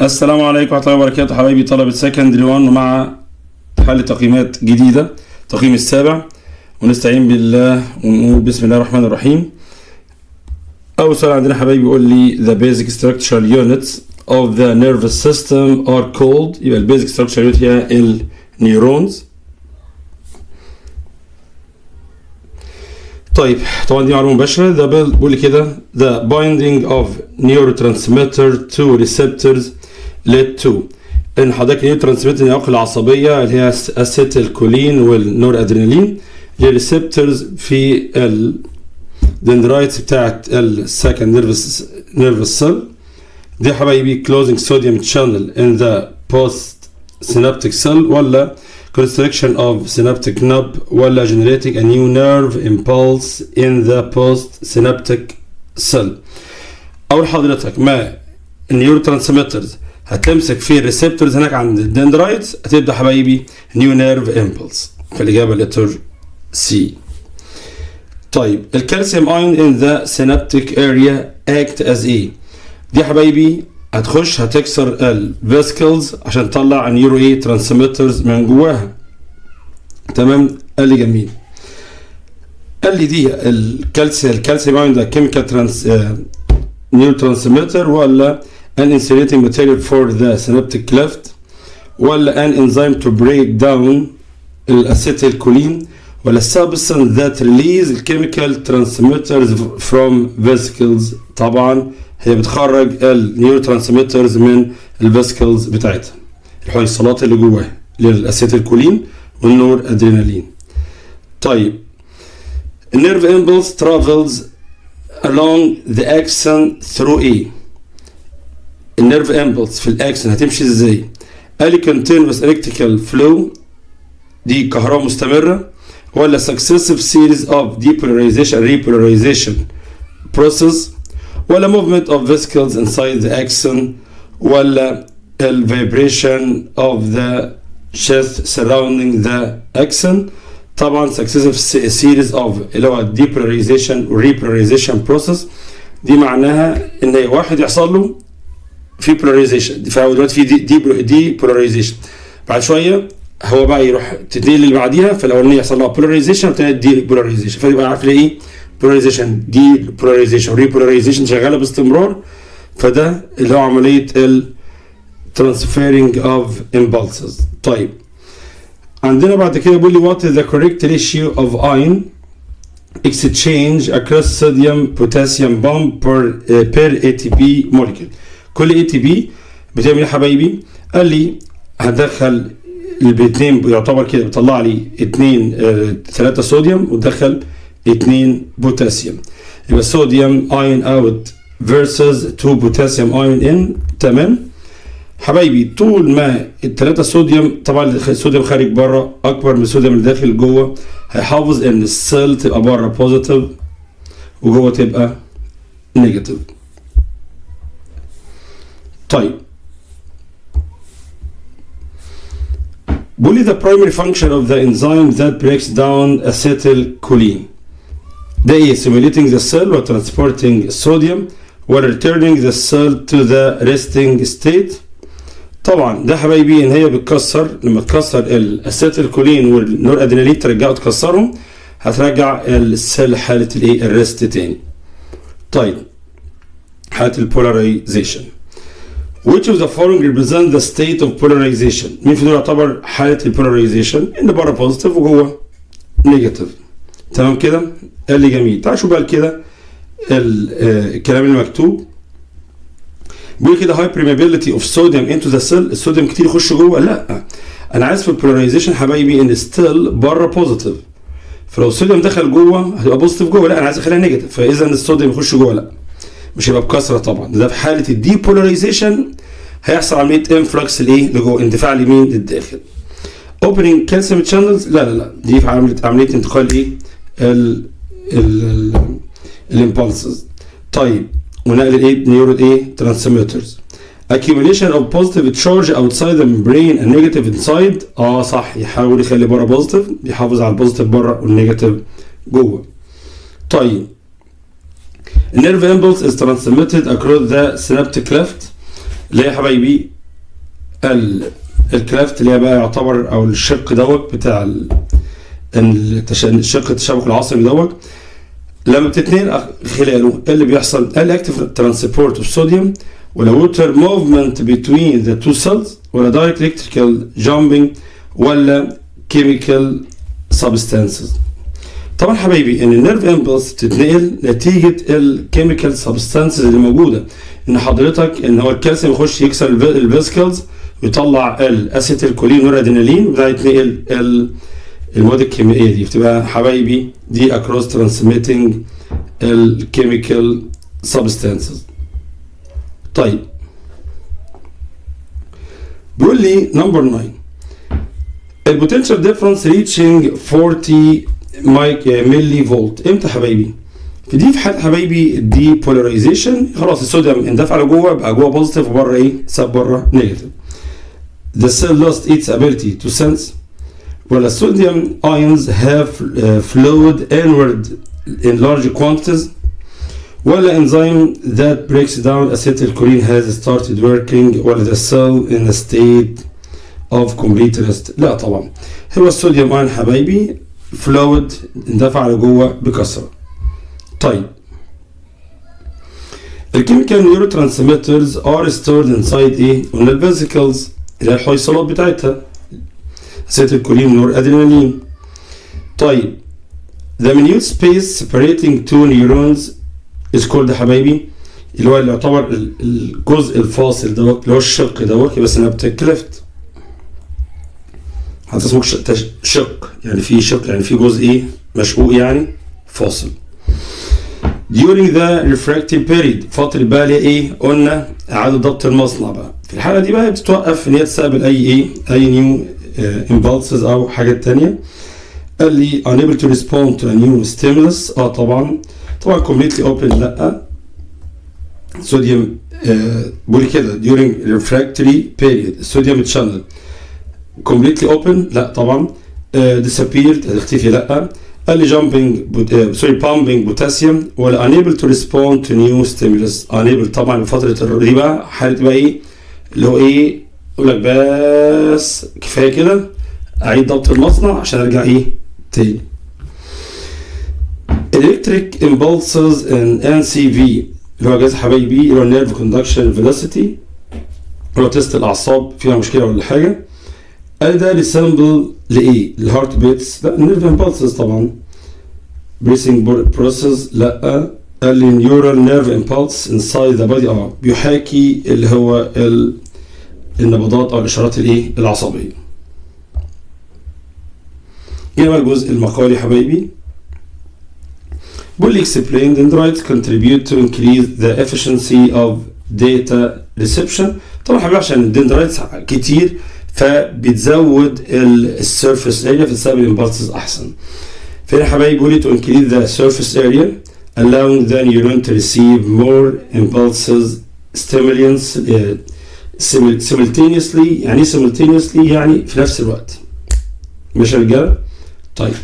السلام عليكم ورحمة الله وبركاته حبايبي طلبة سكندري 1 مع حل تقييمات جديدة، تقييم السابع، ونستعين بالله ونقول بسم الله الرحمن الرحيم. أول سؤال عندنا حبايبي بيقول لي the basic structural units of the nervous system are called. يبقى ال basic structural unit هي النيورونز. طيب طبعا دي معلومة مباشرة. ده بيقول لي كده the binding of neurotransmitter to receptors led to ان حضرتك النيوروترانسميتر النواقل العصبية اللي هي اسيتيلكولين والنور ادرينالين للريسبتورز في الدندرايتس بتاعت السكند نيرفس سيل. دي حبايبي closing sodium channel in the post synaptic cell ولا constriction of synaptic knob ولا generating a new nerve impulse in the post-synaptic cell. أول حضرتك ما النيوروترانسميترز هتمسك في الريسبتورز هناك عند الدندرايتس هتبدأ حبايبي new nerve impulse. فالإجابة letter C. طيب الكالسيوم ion in the synaptic area act as A. دي حبايبي هتخش هتكسر الفيسكلز عشان تطلع النيورو ترانسميترز من جواها. تمام. قال لي جميل. قال لي دي الكالسيوم ايون ده كيميكال نيورو ترانسميتر ولا an insulating material for the synaptic cleft ولا an enzyme to break down الاسيتيلكولين ولا substance that release chemical transmitters from vesicles. طبعا هي بتخرج النيورو ترانسميترز من الفيسكلز بتاعتها، الحويصلات اللي جواها للاسيتيلكولين والنور ادرينالين. طيب النيرف امبلس travels along the axon through A. النيرف امبلس في الاكسن هتمشي ازاي؟ قال لي continuous electrical flow دي كهرباء مستمرة ولا successive series of depolarization repolarization process ولا movement of vesicles inside the axon ولا vibration of the chest surrounding the axon. طبعا successive series of اللي هو depolarization و repolarization process دي معناها ان واحد يحصل له في polarization، فهو دلوقتي في depolarization، بعد شويه هو بقى يروح تتنقل اللي بعديها، فالاولانيه يحصل لها polarization والثانيه depolarization، فيبقى عارف ليه ايه polarization depolarization repolarization شغاله باستمرار. فده اللي هو عمليه ال transferring of impulses. طيب عندنا بعد كده بيقول لي what is the correct ratio of ion exchange across sodium potassium bond per ATP molecule. كل ATP بتعمل ايه حبايبي؟ قال لي هدخل الاثنين يعتبر كده بيطلع لي 3 صوديوم وتدخل 2 بوتاسيوم، يبقى صوديوم ion out versus 2 potassium ion in. تمام حبايبي. طول ما ال3 صوديوم طبعا الصوديوم خارج بره اكبر من الصوديوم اللي داخل جوه هيحافظ ان السيل تبقى بره بوزيتيف وجوه تبقى نيجاتيف. طيب بقول لي the primary function of the enzyme that breaks down acetylcholine ده ايه؟ stimulating the cell و transporting sodium و returning the cell to the resting state. طبعا ده حبايبي ان هي بتكسر، لما تكسر الاسيتيلكولين والنور ادرينالين ترجعه تكسرهم هترجع السيل حاله الايه؟ الريست تاني. طيب حاله البولاريزيشن. Which of the following represent the state of polarization؟ مين في دول يعتبر حاله البولاريزيشن؟ ان بره بوزيتيف وجوه نيجاتيف. تمام كده؟ قال لي جميل. تعال شوف بقى كده الكلام اللي مكتوب. بيقول كده high permeability of sodium into the cell. الصوديوم كتير يخش جوه؟ لا، انا عايز في البولاريزيشن حبايبي ان ستيل بره بوزيتيف، فلو الصوديوم دخل جوه هتبقى بوزيتيف جوه، لا انا عايز اخليها نيجاتيف، فاذا الصوديوم يخش جوه لا مش هيبقى بكثره. طبعا ده في حاله الديبولاريزيشن هيحصل عمليه انفلكس لايه؟ لجوه، اندفاع اليمين للداخل. opening calcium channels لا دي في عمليه انتقال ايه؟ الامبulses. طيب ونقل الايه؟ نيورو ايه؟ ترانسميترز. accumulation of positive charge outside the membrane and negative inside. صح، يحاول يخلي بره بوزيتيف، يحافظ على البوزيتيف بره والنيجاتيف جوه. طيب nerve impulse is transmitted across the synaptic cleft. اللي هي يا حبايبي الكرافت اللي هي بقى يعتبر او الشق دوت بتاع الشق التشابك العصبي دوت. لما بتتنقل خلاله ايه اللي بيحصل؟ قال اكتف ترانسبورت اوف صوديوم ولا ووتر موفمنت بين ذا تو سيلز ولا دايركت الكتريكال جامبنج ولا كيميكال سبستانسز. طبعا حبايبي ان النيرف امبلس بتتنقل نتيجه الكيميكال سبستانسز اللي موجوده، ان حضرتك ان هو الكالسيوم يخش يكسر الفيسكلز ويطلع الاسيتيل كولين نورادينالين وده يتنقل المواد الكيميائيه دي، بتبقى حبايبي دي اكروس ترانسميتنج الكيميكال سبستانسز. طيب بيقول لي نمبر 9 البوتنشال ديفرنس ريتشنج 40 ملي فولت. امتى حبايبي؟ في دي في حاله حبايبي الدي بولاريزيشن، خلاص الصوديوم اندفع لجوه بقى جوه بوزيتيف وبره ايه؟ ساب بره نيجاتيف. The cell lost its ability to sense. ولا sodium ions have flowed inward in large quantities. ولا enzyme that breaks down acetylcholine has started working. ولا the cell in a state of complete rest. لا طبعا هو الصوديوم ايون حبايبي flowed اندفع لجوه بكثره. طيب الكيميكال نيورو ترانسميترز ار ستورد انسايد ايه؟ قلنا الفيسيكلز اللي هي الحويصلات بتاعتها acetylcholine نور ادرينالين. طيب the minute space separating two neurons is called حبايبي اللي هو اللي يعتبر الجزء الفاصل دوت اللي هو الشق دوت بس synaptic cleft. حتى اسمه شق يعني في شق يعني في جزء ايه مشقوق يعني فاصل. during the refractive period فترة بقى اللي ايه قلنا اعادة ضبط المصنع بقى. في الحالة دي بقى بتتوقف ان هي تستقبل اي نيو impulses او حاجات تانية. قال لي unable to respond to a new stimulus. طبعا completely open لا. صوديوم بقول كده during refractory period الصوديوم channel completely open لا طبعا. disappeared هتختفي لا. قال لي pumping potassium ولا unable to respond to new stimulus. unable طبعا بفترة دي بقى حالة بقى ايه اللي هو ايه يقول لك بس كفايه كده اعيد ضبط المصنع عشان ارجع ايه تاني. electric impulses in NCV اللي هو جهاز حبايبي اللي هو nerve conduction velocity اللي هو تيست الاعصاب فيها مشكله ولا حاجه. قال ده ريسامبل لايه؟ الهارت بيتس لا. nerve impulses طبعا. breathing process لا. قال لي neural nerve impulse inside the body بيحاكي اللي هو النبضات او الاشارات الايه العصبيه. هنا بقى الجزء المقالي يا حبايبي بيقول لي explain dendrites contribute to increase the efficiency of data reception. طبعا حبايبي عشان الدندرايتس كتير فبتزود السيرفيس اريا فتسبب الامبالسز احسن. فهنا حبايبي بيقول لي to increase the surface area allowing the neuron to receive more impulses stimulants simultaneously. يعني simultaneously يعني في نفس الوقت. ماشي يا رجاله؟ طيب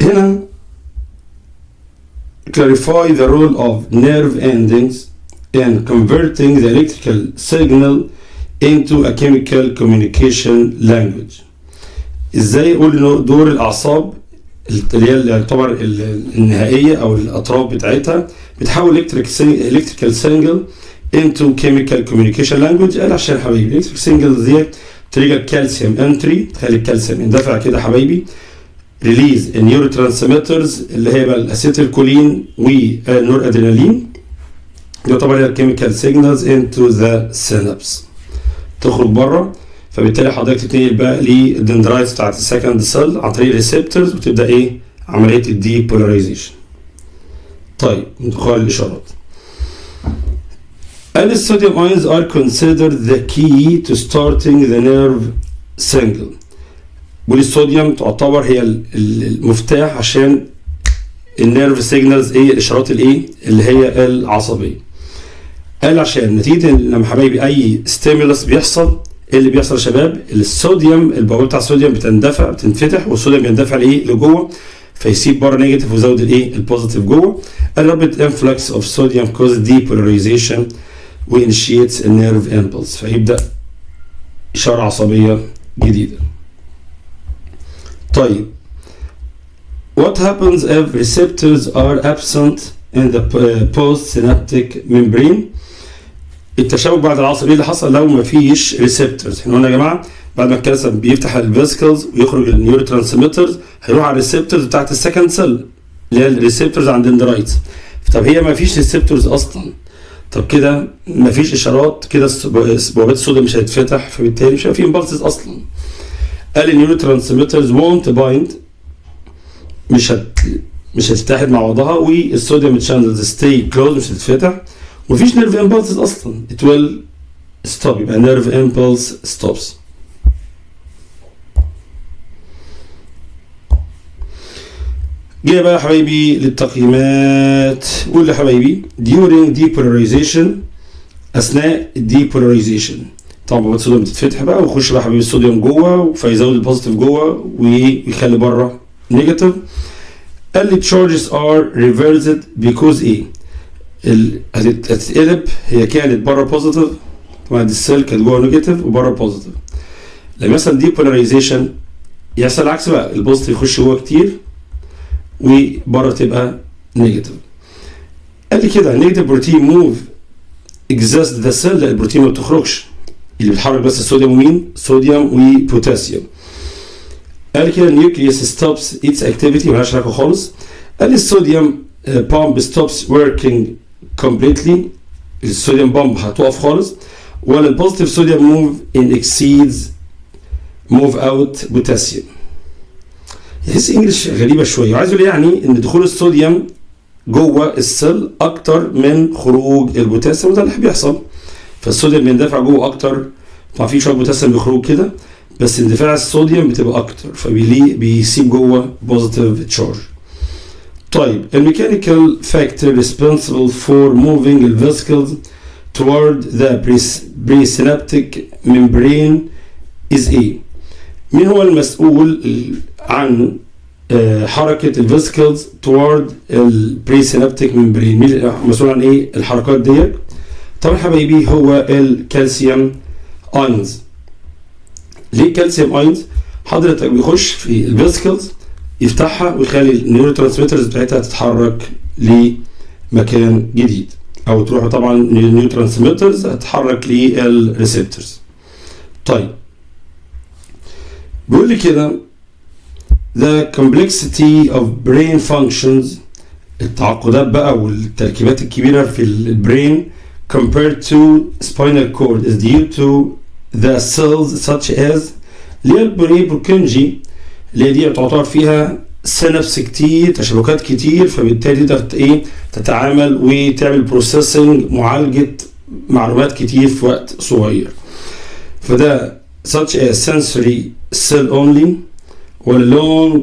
هنا clarify the role of nerve endings in converting the electrical signal into a chemical communication language. ازاي اقول انه دور الاعصاب اللي هي يعتبر النهائيه او الاطراف بتاعتها بتحول electrical signal into chemical communication language. قال عشان حبايبي electric signal ديت تريجر كالسيوم انتري، تخلي الكالسيوم يندفع كده حبايبي. ريليز النيورو ترانسميترز اللي هي بقى الاسيتيلكولين والنور ادرينالين يعتبر الكيميكال سيجنالز انتو ذا سينابس تخرج بره. فبالتالي حضرتك تتنقل بقى للدندرايتس بتاعت السكند سيل عن طريق الريسبتورز وتبدا ايه عمليه الدي بولاريزيشن. طيب ندخل الاشارات. And the sodium ions are considered the key to starting the nerve signal. والصوديوم تعتبر هي المفتاح عشان النيرف سيجنالز ايه الاشارات الايه اللي هي العصبيه. قال عشان نتيجه لما حبايبي اي ستيمولس بيحصل ايه اللي بيحصل يا شباب؟ الصوديوم البوابه بتاع الصوديوم بتنفتح والصوديوم بيندفع لايه لجوه فيسيب بره نيجاتيف ويزود الايه البوزيتيف جوه. الرابid influx of sodium causes depolarization وانشيتس النيرف امبلس، فيبدأ إشارة عصبية جديدة. طيب what happens if receptors are absent in the postsynaptic membrane؟ التشابك بعد العصب ايه اللي حصل لو ما فيش ريسبتورز؟ احنا قلنا يا جماعه بعد ما الكالسيوم بيفتح الفيسكلز ويخرج النيورو ترانسميترز هيروح على الريسبتورز بتاعت السكند سيل اللي هي الريسبتورز عند الدندرايتس. طب هي ما فيش ريسبتورز اصلا، طب كده ما فيش اشارات، كده بوابات الصوديوم مش هتتفتح، فبالتالي مش هيبقى في امبلسز اصلا. قال النيورو ترانسميترز won't bind، مش هتتحد مع بعضها، والصوديوم channels stay closed مش هتتفتح، ومفيش نيرف امبلسز اصلا. it will stop، يبقى نيرف امبلس stops. جاي بقى يا حبايبي للتقييمات. قول يا حبايبي during depolarization، اثناء الديبولاريزيشن طبعا بوابات الصوديوم بتتفتح بقى ويخش بقى حبايبي الصوديوم جوه فيزود البوزيتيف جوه ويخلي بره نيجاتيف. قال لي charges are reversed because ايه؟ هتتقلب، هي كانت بره بوزيتيف طبعا دي السيل كانت جوه نيجاتيف وبره بوزيتيف. لما يحصل ديبولاريزيشن يحصل العكس بقى، البوزيتيف يخش جوه كتير وبره تبقى نيجاتيف. قال لي كده نيجاتيف بروتين موف اكزاست ذا سيل، لا البروتين ما بتخرجش، اللي بيتحرك بس الصوديوم ومين؟ صوديوم وبوتاسيوم. قال لي كده النيوكليوس ستوبس اتس اكتيفيتي، مالهاش علاقه خالص. قال لي الصوديوم بامب ستوبس وركينج كومبليتلي، الصوديوم بامب هتقف خالص، ولا البوزيتيف صوديوم موف ان اكسيدز موف اوت بوتاسيوم. يحس انجلش غريبه شويه، وعايز يقول يعني ان دخول الصوديوم جوه السيل اكتر من خروج البوتاسيوم، وده اللي بيحصل. فالصوديوم بيندفع جوه اكتر، طبعا في شويه بوتاسيوم بيخرج كده، بس اندفاع الصوديوم بتبقى اكتر فبيسيب جوه بوزيتيف تشارج. طيب الميكانيكال فاكتور responsible for moving the vesicles toward the presynaptic membrane is ايه؟ مين هو المسؤول عن حركة الفيسكلز toward البريسينابتيك ممبرين؟ مين المسؤول عن ايه الحركات ديت؟ طبعا حبايبي هو الكالسيوم اينز. ليه الكالسيوم اينز؟ حضرتك بيخش في الفيسكلز يفتحها ويخلي النيورو ترانسميترز بتاعتها تتحرك لمكان جديد، او تروح طبعا النيورو ترانسميترز هتتحرك للريسبتورز. طيب بيقول لي كده the complexity of brain functions، التعقدات بقى والتركيبات الكبيرة في البرين compared to spinal cord is due to the cells such as اللي هي البروكنجي اللي دي تعتبر فيها سينابس كتير، تشابكات كتير، فبالتالي تقدر تتعامل وتعمل بروسيسنج، معالجة معلومات كتير في وقت صغير. فده such as sensory cell only، ولا long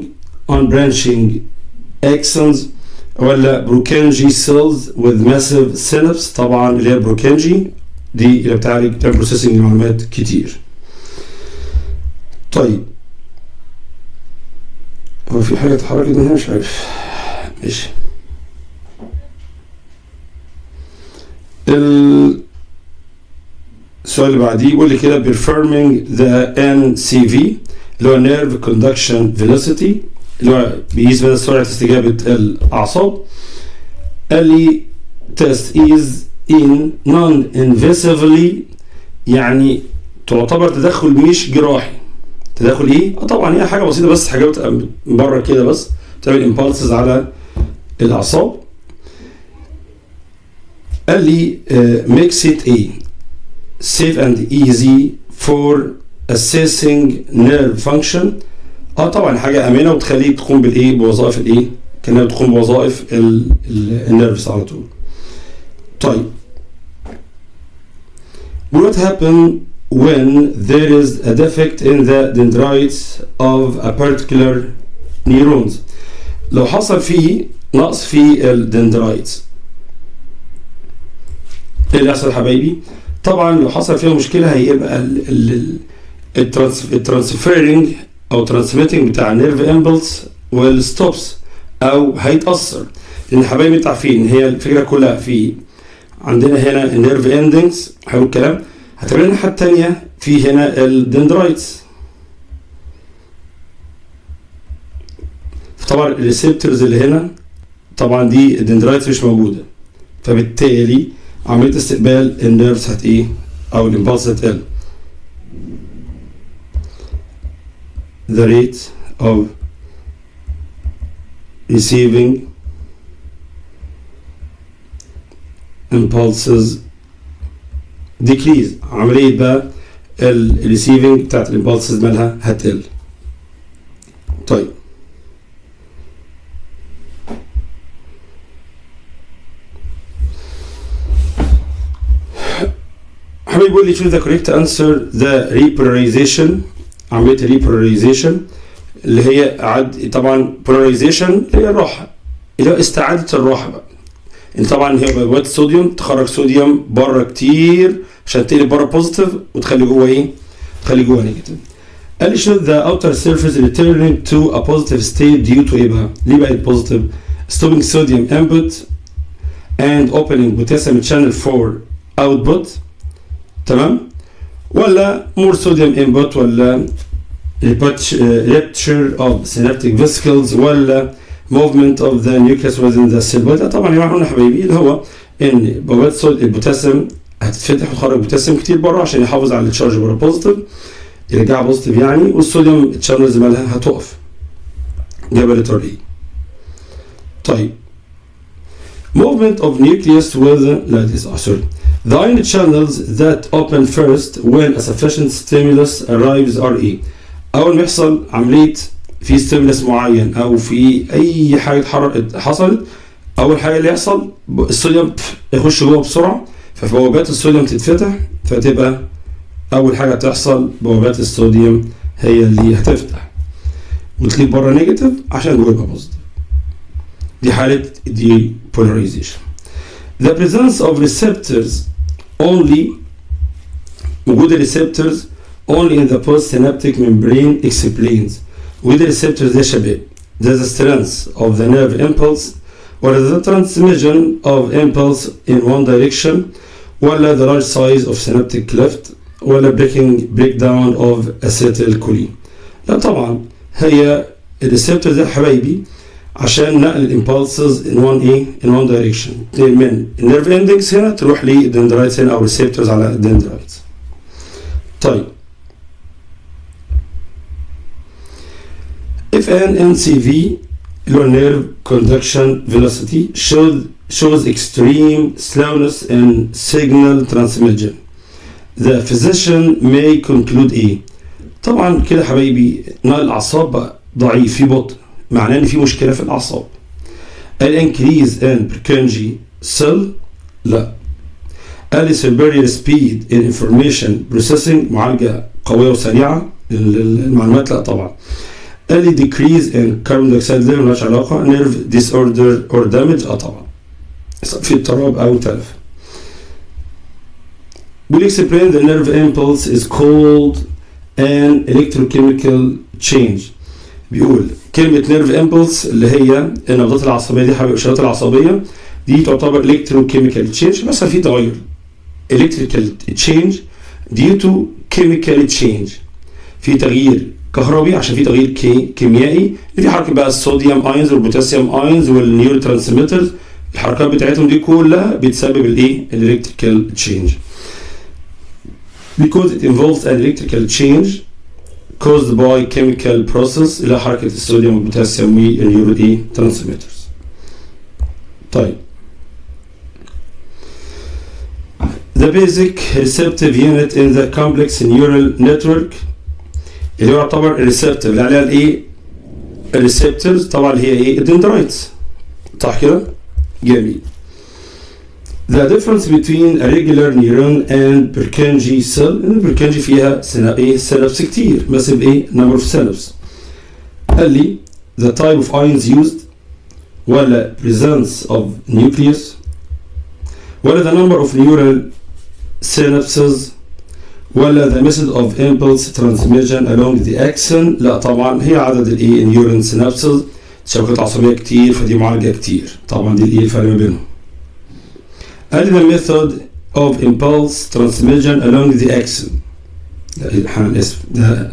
unbranching axons، ولا بروكنجي cells with massive synapse، طبعا اللي هي بروكنجي دي اللي بتعمل بروسيسنج لمعلومات كتير. طيب هو في حاجة اتحركت من هنا مش عارف، ماشي. السؤال اللي بعديه يقول لي كده performing the NCV اللي هو Nerve Conduction Velocity اللي هو بيقيس مدى سرعة استجابة الأعصاب. قال لي test is in non-invasively، يعني تعتبر تدخل مش جراحي. تدخل ايه؟ طبعا هي حاجة بسيطة بس، حاجة من بره كده بس تعمل امبالسز على الأعصاب. قال لي makes it a safe and easy for assessing nerve function. طبعا حاجة آمنة وتخليه تقوم بالايه؟ بوظائف الايه؟ كأنها بتقوم بوظائف النيرفز على طول. طيب what happen when there is a defect in the dendrites of a particular neurons؟ لو حصل فيه نقص في الدندرايتس ايه اللي يحصل حبايبي؟ طبعا لو حصل فيها مشكله هيبقى الترانسفيرنج او ترانسميتنج بتاع النيرف امبلس والستوبس او هيتاثر، لان حبايبي انتوا عارفين هي الفكره كلها في عندنا هنا النيرف اندنجز. حلو الكلام. هتبقى الناحيه الثانيه في هنا الدندرايتس. طبعا الريسبتورز اللي هنا طبعا دي الدندرايتس مش موجوده، فبالتالي عمليه استقبال النيرفز هت ايه او الامبالس هتقل. The rate of receiving impulses decrease. عملية بقى ال receiving بتاعت الامبالسز مالها هتقل. طيب حبيبي بيقول لي choose the correct answer. the repolarization، عملية الريبولاريزيشن اللي هي طبعا polarization اللي هي الراحة، اللي هو استعادة الراحة بقى. اللي طبعا هي بوابات الصوديوم تخرج صوديوم بره كتير عشان تقلب بره بوزيتيف وتخلي جوه ايه؟ تخلي جوه نيجاتيف. قال لي show the outer surface returning to a positive state due to ايه بقى؟ ليه بقت بوزيتيف؟ stopping sodium input and opening potassium channel for output. تمام؟ ولا more sodium input، ولا rupture of synaptic vesicles، ولا movement of the nucleus within the cell. ده طبعا يا قلنا حبايبي اللي هو ان بوابات البوتاسيوم هتتفتح وتخرج بوتاسيوم كتير بره عشان يحافظ على التشارج بره بوزيتيف، يرجعها بوزيتيف يعني، والصوديوم التشانلز مالها هتقف. ده بقى لتر ايه. طيب movement of nucleus with the ion channels that open first when a sufficient stimulus arrives are ايه؟ اول ما يحصل عمليه في ستيمولس معين او في اي حاجه حصلت، اول حاجه اللي يحصل الصوديوم يخش جوه بسرعه، فبوابات الصوديوم تتفتح، فتبقى اول حاجه تحصل بوابات الصوديوم هي اللي هتفتح وتليك بره نيجاتيف عشان جوه يبقى بوزيتيف. دي حاله دي polarization. The presence of receptors only، وجود الريسبتورز only in the postsynaptic membrane explains. وجود الريسبتورز ده يا شباب ده the strength of the nerve impulse، ولا the transmission of impulse in one direction، ولا the large size of synaptic cleft، ولا breakdown of acetylcholine. لا طبعا هي الريسبتورز ده حبايبي عشان نقل الامبالسز in one direction من النيرف اندنجز هنا تروح للدندرايتس هنا او ريسبتورز على الدندرايتس. طيب if an NCV اللي هو nerve conduction velocity shows extreme slowness in signal transmission، the physician may conclude ايه؟ طبعا كده حبايبي نقل الاعصاب بقى ضعيف، في بطء، معناه ان في مشكله في الاعصاب. الانكريز ان Purkinje cell لا. قال superior speed in information processing، معالجه قويه وسريعه للمعلومات لا طبعا. قال decrease in carbon dioxide level مالهاش علاقه. nerve disorder or damage طبعا في اضطراب او تلف. will explain the nerve impulse is called an electrochemical change. بيقول كلمة nerve impulse اللي هي النبضات العصبية دي حبيب الإشارات العصبية دي تعتبر electrochemical change، مثلا في تغير electrical change due to chemical change، في تغيير كهربي عشان في تغيير كيميائي اللي في حركة بقى الصوديوم اينز والبوتاسيوم اينز والنيورو ترانسميترز، الحركات بتاعتهم دي كلها بتسبب الايه electrical change because it involves an electrical change caused by chemical process إلى حركة الصوديوم والبوتاسيوم والنيورو ايه ترانسميترز. طيب the basic receptive unit in the complex neural network اللي هو يعتبر الريسبتور اللي عليها الايه الريسبتورز طبعا اللي هي ايه الدندرايتس، صح كده؟ جميل. The difference between a regular neuron and Purkinje cell، إن Purkinje فيها synapse كتير، مثل إيه؟ number of synapses. قال لي the type of ions used، ولا presence of nucleus، ولا the number of neural synapses، ولا the method of impulse transmission along the axon. لا طبعا هي عدد الإيه neuron synapses، شبكات عصبية كتير فدي معالجة كتير، طبعا دي الإيه الفرق ما بينهم. قال لي the method of impulse transmission along the axon. ده اسف ده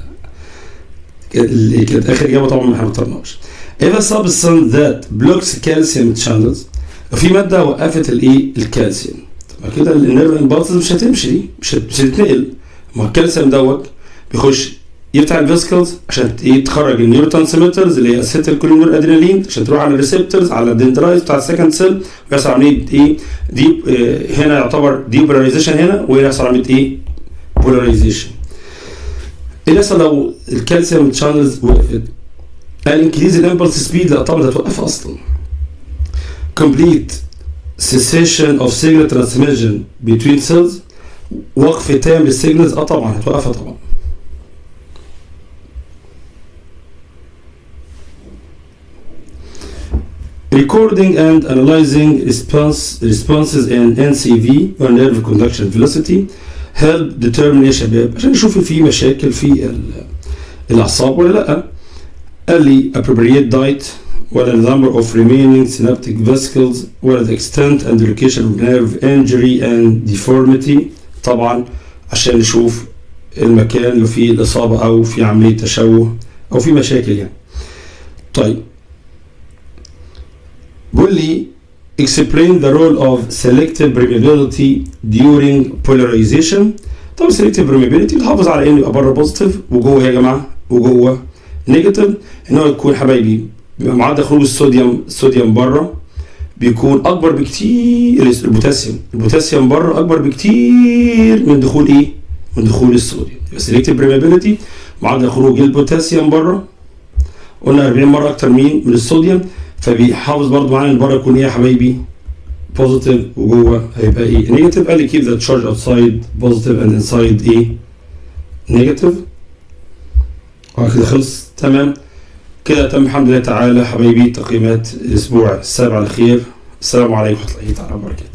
اللي كانت اخر اجابه طبعا ما اخترناش. ايه substance that blocks calcium channels. في ماده وقفت الكالسيوم. طب كده النيرف امبالسز مش هتمشي دي مش هتتنقل. ما الكالسيوم دوت بيخش يفتح الفيسكلز عشان تخرج النيورو ترانسميترز اللي هي اسيتيل كولين ادرينالين عشان تروح على الريسبتورز على الدندرايت بتاع السكند سيل ويحصل عمليه هنا يعتبر ديبولاريزيشن هنا ويحصل عمليه بولاريزيشن. ايه يحصل لو الكالسيوم تشانلز وقفت؟ قال انكريز الامبلس سبيد. لا طبعا هتوقف اصلا. complete cessation of signal transmission between cells. وقف تام للسيجنالز طبعا هتوقفها طبعا. Recording and analyzing responses in NCV or nerve conduction velocity help determine يا شباب عشان نشوف في مشاكل في الأعصاب ولا لأ. قال لي appropriate diet ولا the number of remaining synaptic vesicles ولا the extent and location of nerve injury and deformity. طبعا عشان نشوف المكان اللي فيه الإصابة أو في عملية تشوه أو في مشاكل يعني. طيب بقول لي explain the role of selective permeability during polarization. طب selective permeability بتحافظ على انه يبقى بره بوزيتيف وجوه يا جماعه وجوه نيجاتيف. ان هو يكون حبايبي بيبقى معدل خروج الصوديوم بره بيكون اكبر بكتير. البوتاسيوم بره اكبر بكتير من دخول من دخول الصوديوم. selective permeability معدل خروج البوتاسيوم بره قلنا 40 مره اكتر من الصوديوم. فبيحافظ برضه معانا ان بره يكون يا حبايبي بوزيتيف وجوه هيبقى نيجاتيف. قال لي keep the charge outside positive and inside نيجاتيف. كده خلص تمام كده تم الحمد لله تعالى حبايبي تقييمات الاسبوع السابع على خير. السلام عليكم ورحمه الله تعالى وبركاته.